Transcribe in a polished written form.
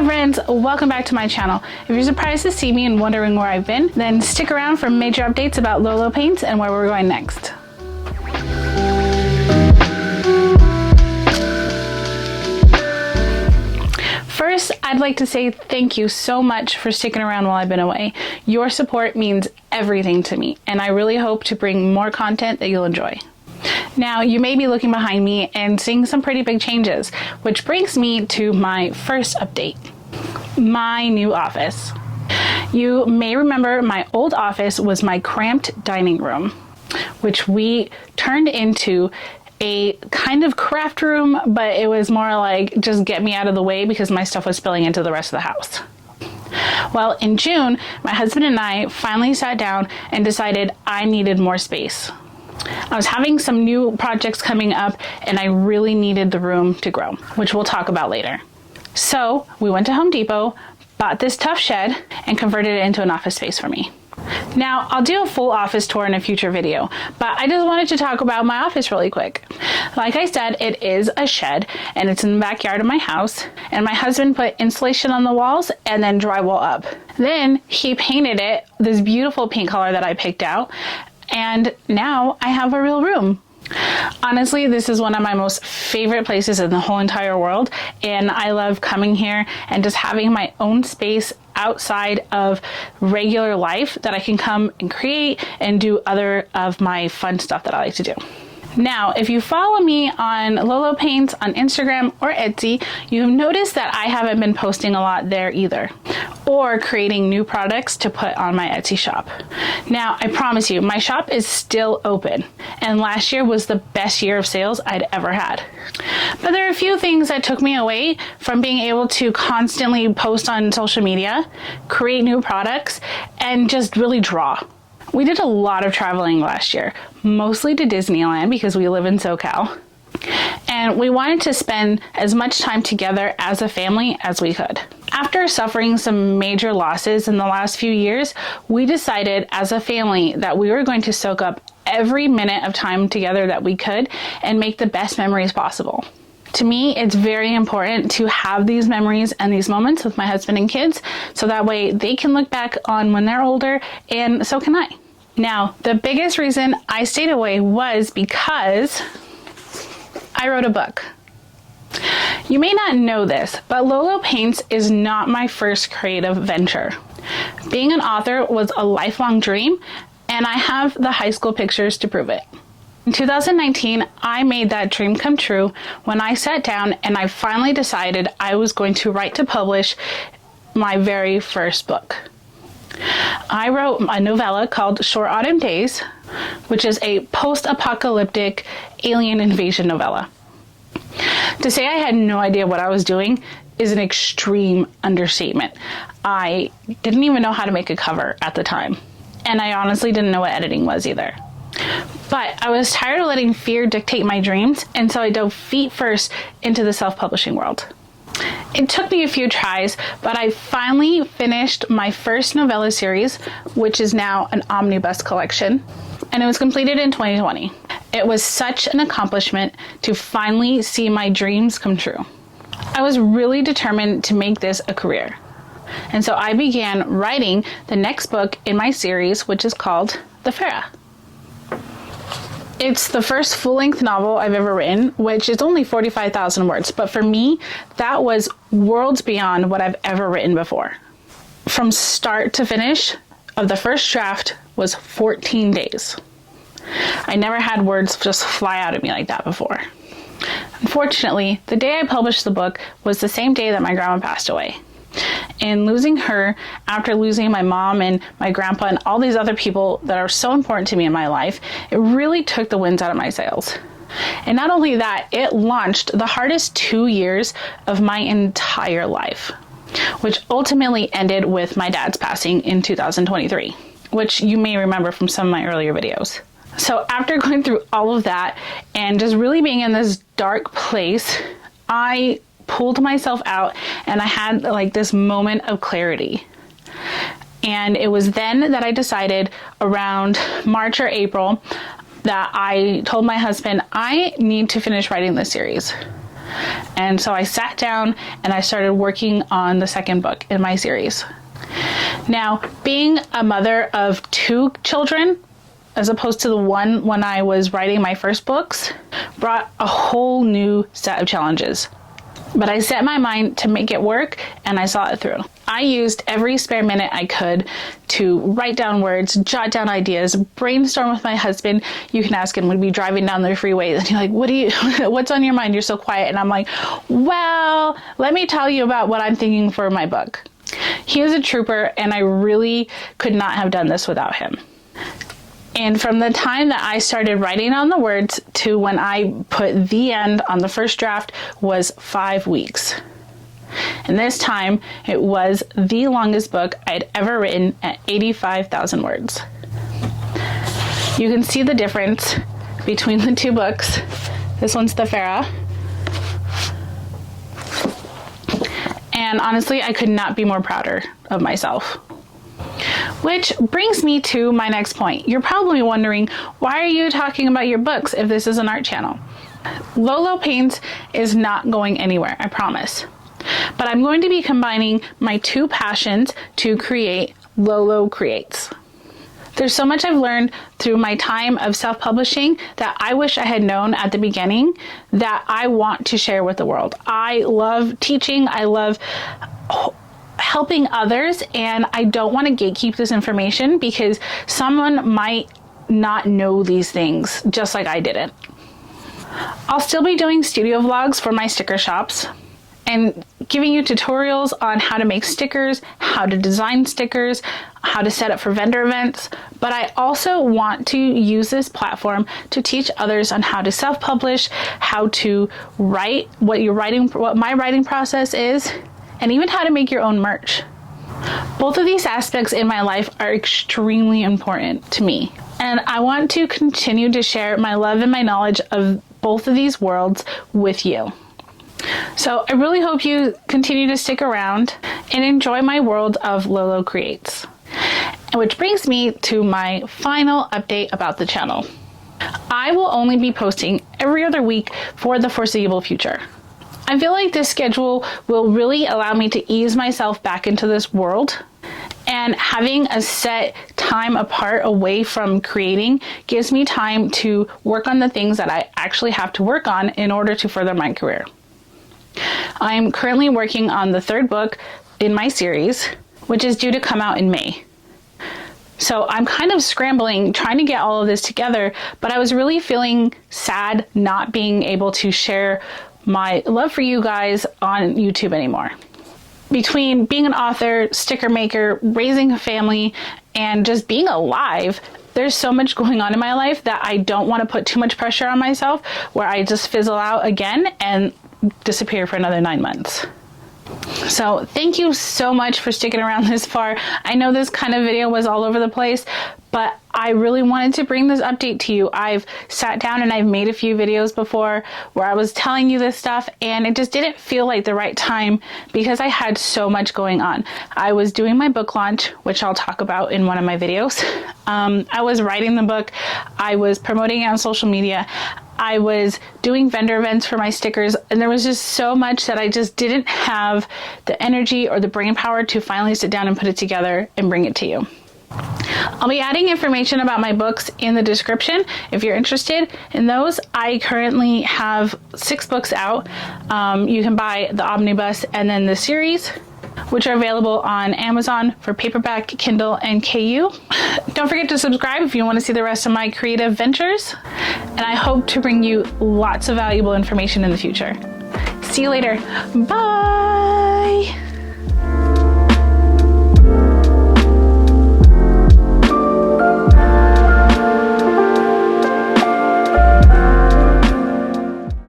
my friends, welcome back to my channel. If you're surprised to see me and wondering where I've been, then stick around for major updates about Lolo Paints and where we're going next. First, I'd like to say thank you so much for sticking around while I've been away. Your support means everything to me, and I really hope to bring more content that you'll enjoy. Now, you may be looking behind me and seeing some pretty big changes, which brings me to my first update, my new office. You may remember my old office was my cramped dining room, which we turned into a kind of craft room, but it was more like just get me out of the way because my stuff was spilling into the rest of the house. Well, in June, my husband and I finally sat down and decided I needed more space. I was having some new projects coming up and I really needed the room to grow, which we'll talk about later. So we went to Home Depot, bought this tough shed, and converted it into an office space for me. Now, I'll do a full office tour in a future video, but I just wanted to talk about my office really quick. Like I said, it is a shed and it's in the backyard of my house, and my husband put insulation on the walls and then drywall up. Then he painted it this beautiful paint color that I picked out, and now I have a real room. Honestly, this is one of my most favorite places in the whole entire world, and I love coming here and just having my own space outside of regular life that I can come and create and do other of my fun stuff that I like to do. Now, if you follow me on Lolo Paints on Instagram or Etsy, you've noticed that I haven't been posting a lot there either, or creating new products to put on my Etsy shop. Now, I promise you, my shop is still open, and last year was the best year of sales I'd ever had. But there are a few things that took me away from being able to constantly post on social media, create new products, and just really draw. We did a lot of traveling last year, mostly to Disneyland because we live in SoCal. And we wanted to spend as much time together as a family as we could. After suffering some major losses in the last few years, we decided as a family that we were going to soak up every minute of time together that we could and make the best memories possible. To me, it's very important to have these memories and these moments with my husband and kids, so that way they can look back on when they're older, and so can I. Now, the biggest reason I stayed away was because I wrote a book. You may not know this, but Lolo Paints is not my first creative venture. Being an author was a lifelong dream, and I have the high school pictures to prove it. In 2019, I made that dream come true when I sat down and I finally decided I was going to write to publish my very first book. I wrote a novella called Short Autumn Days, which is a post-apocalyptic alien invasion novella. To say I had no idea what I was doing is an extreme understatement. I didn't even know how to make a cover at the time, and I honestly didn't know what editing was either. But I was tired of letting fear dictate my dreams, and so I dove feet first into the self-publishing world. It took me a few tries, but I finally finished my first novella series, which is now an omnibus collection, and it was completed in 2020. It was such an accomplishment to finally see my dreams come true. I was really determined to make this a career, and so I began writing the next book in my series, which is called The Farah. It's the first full-length novel I've ever written, which is only 45,000 words, but for me, that was worlds beyond what I've ever written before. From start to finish of the first draft was 14 days. I never had words just fly out at me like that before. Unfortunately, the day I published the book was the same day that my grandma passed away. And losing her after losing my mom and my grandpa and all these other people that are so important to me in my life, it really took the winds out of my sails. And not only that, it launched the hardest 2 years of my entire life, which ultimately ended with my dad's passing in 2023, which you may remember from some of my earlier videos. So after going through all of that and just really being in this dark place, I pulled myself out and I had like this moment of clarity. And it was then that I decided around March or April that I told my husband, I need to finish writing this series. And so I sat down and I started working on the second book in my series. Now, being a mother of 2 children, as opposed to the one when I was writing my first books, brought a whole new set of challenges. But I set my mind to make it work, and I saw it through. I used every spare minute I could to write down words, jot down ideas, brainstorm with my husband. You can ask him, we'd be driving down the freeway, and he's like, what's on your mind? You're so quiet. And I'm like, well, let me tell you about what I'm thinking for my book. He is a trooper, and I really could not have done this without him. And from the time that I started writing on the words to when I put the end on the first draft was 5 weeks. And this time it was the longest book I'd ever written at 85,000 words. You can see the difference between the 2 books. This one's the Farah. And honestly, I could not be more prouder of myself. Which brings me to my next point. You're probably wondering, why are you talking about your books if this is an art channel? Lolo Paints is not going anywhere, I promise. But I'm going to be combining my 2 passions to create Lolo Creates. There's so much I've learned through my time of self-publishing that I wish I had known at the beginning that I want to share with the world. I love teaching. I love helping others, and I don't want to gatekeep this information because someone might not know these things just like I didn't. I'll still be doing studio vlogs for my sticker shops and giving you tutorials on how to make stickers, how to design stickers, how to set up for vendor events, but I also want to use this platform to teach others on how to self-publish, how to write, what my writing process is, and even how to make your own merch. Both of these aspects in my life are extremely important to me, and I want to continue to share my love and my knowledge of both of these worlds with you. So I really hope you continue to stick around and enjoy my world of Lolo Creates. Which brings me to my final update about the channel. I will only be posting every other week for the foreseeable future. I feel like this schedule will really allow me to ease myself back into this world, and having a set time apart away from creating gives me time to work on the things that I actually have to work on in order to further my career. I'm currently working on the 3rd book in my series, which is due to come out in May. So I'm kind of scrambling, trying to get all of this together, but I was really feeling sad not being able to share my love for you guys on YouTube anymore. Between being an author, sticker maker, raising a family, and just being alive, there's so much going on in my life that I don't want to put too much pressure on myself where I just fizzle out again and disappear for another 9 months. So thank you so much for sticking around this far. I know this kind of video was all over the place, but I really wanted to bring this update to you. I've sat down and I've made a few videos before where I was telling you this stuff, and it just didn't feel like the right time because I had so much going on. I was doing my book launch, which I'll talk about in one of my videos. I was writing the book. I was promoting it on social media. I was doing vendor events for my stickers, and there was just so much that I just didn't have the energy or the brain power to finally sit down and put it together and bring it to you. I'll be adding information about my books in the description if you're interested in those. I currently have 6 books out. You can buy the omnibus and then the series, which are available on Amazon for paperback, Kindle, and KU. Don't forget to subscribe if you want to see the rest of my creative ventures, and I hope to bring you lots of valuable information in the future. See you later. Bye!